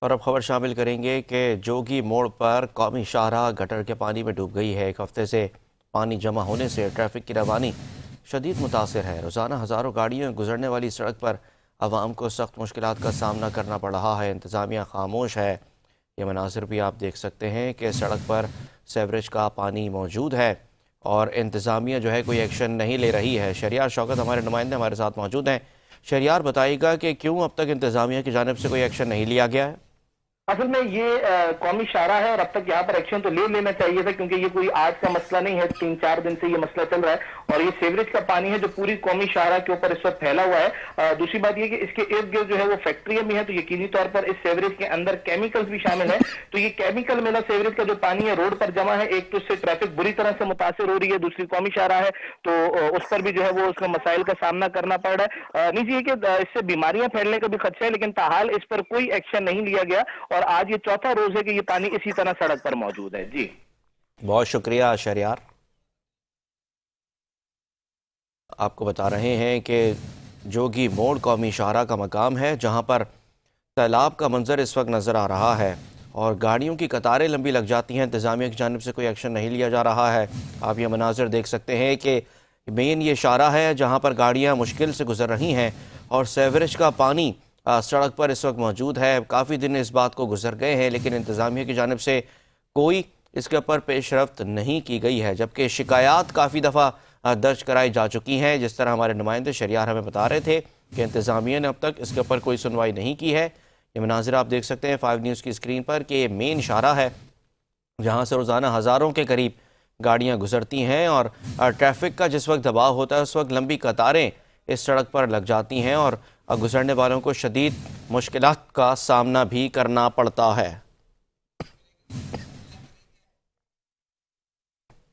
اور اب خبر شامل کریں گے کہ جوگی موڑ پر قومی شاہراہ گٹر کے پانی میں ڈوب گئی ہے۔ ایک ہفتے سے پانی جمع ہونے سے ٹریفک کی روانی شدید متاثر ہے۔ روزانہ ہزاروں گاڑیوں گزرنے والی سڑک پر عوام کو سخت مشکلات کا سامنا کرنا پڑ رہا ہے۔ انتظامیہ خاموش ہے۔ یہ مناظر بھی آپ دیکھ سکتے ہیں کہ سڑک پر سیوریج کا پانی موجود ہے اور انتظامیہ جو ہے کوئی ایکشن نہیں لے رہی ہے۔ شہریار شوکت ہمارے نمائندے ہمارے ساتھ موجود ہیں۔ شہریار بتائیے گا کہ کیوں اب تک انتظامیہ کی جانب سے کوئی ایکشن نہیں لیا گیا ہے؟ اصل میں یہ قومی شاہراہ ہے اور اب تک یہاں پر ایکشن تو لے لینا چاہیے تھا، کیونکہ یہ کوئی آج کا مسئلہ نہیں ہے، 3-4 دن سے یہ مسئلہ چل رہا ہے اور یہ سیوریج کا پانی ہے جو پوری قومی شاہراہ کے اوپر اس وقت پھیلا ہوا ہے۔ دوسری بات یہ کہ اس کے ارد گرد جو ہے وہ فیکٹریاں بھی ہیں، تو یقینی طور پر اس سیوریج کے اندر کیمیکلز بھی شامل ہیں۔ تو یہ کیمیکل ملا سیوریج کا جو پانی ہے روڈ پر جمع ہے، ایک تو اس سے ٹریفک بری طرح سے متاثر ہو رہی ہے، دوسری قومی شاہراہ ہے تو اس پر بھی جو ہے وہ اس کا مسائل کا سامنا کرنا پڑ رہا ہے۔ نہیں یہ کہ اس سے بیماریاں پھیلنے کا بھی خدشہ ہے، لیکن تاحال اس پر کوئی ایکشن نہیں لیا گیا اور آج یہ چوتھا روز ہے کہ یہ پانی اسی طرح سڑک پر موجود ہے۔ جی بہت شکریہ شہریار۔ آپ کو بتا رہے ہیں کہ جوگی موڑ قومی شاہراہ کا مقام ہے جہاں پر سیلاب کا منظر اس وقت نظر آ رہا ہے اور گاڑیوں کی قطاریں لمبی لگ جاتی ہیں۔ انتظامیہ کی جانب سے کوئی ایکشن نہیں لیا جا رہا ہے۔ آپ یہ مناظر دیکھ سکتے ہیں کہ مین یہ شاہراہ ہے جہاں پر گاڑیاں مشکل سے گزر رہی ہیں اور سیوریج کا پانی سڑک پر اس وقت موجود ہے۔ کافی دن اس بات کو گزر گئے ہیں لیکن انتظامیہ کی جانب سے کوئی اس کے اوپر پیش رفت نہیں کی گئی ہے، جبکہ شکایات کافی دفعہ درج کرائی جا چکی ہیں۔ جس طرح ہمارے نمائندے شہریار ہمیں بتا رہے تھے کہ انتظامیہ نے اب تک اس کے اوپر کوئی سنوائی نہیں کی ہے۔ یہ مناظر آپ دیکھ سکتے ہیں 5 نیوز کی اسکرین پر کہ یہ مین شاہراہ ہے جہاں سے روزانہ ہزاروں کے قریب گاڑیاں گزرتی ہیں اور ٹریفک کا جس وقت دباؤ ہوتا ہے اس وقت لمبی قطاریں اس سڑک پر لگ جاتی ہیں اور گزرنے والوں کو شدید مشکلات کا سامنا بھی کرنا پڑتا ہے۔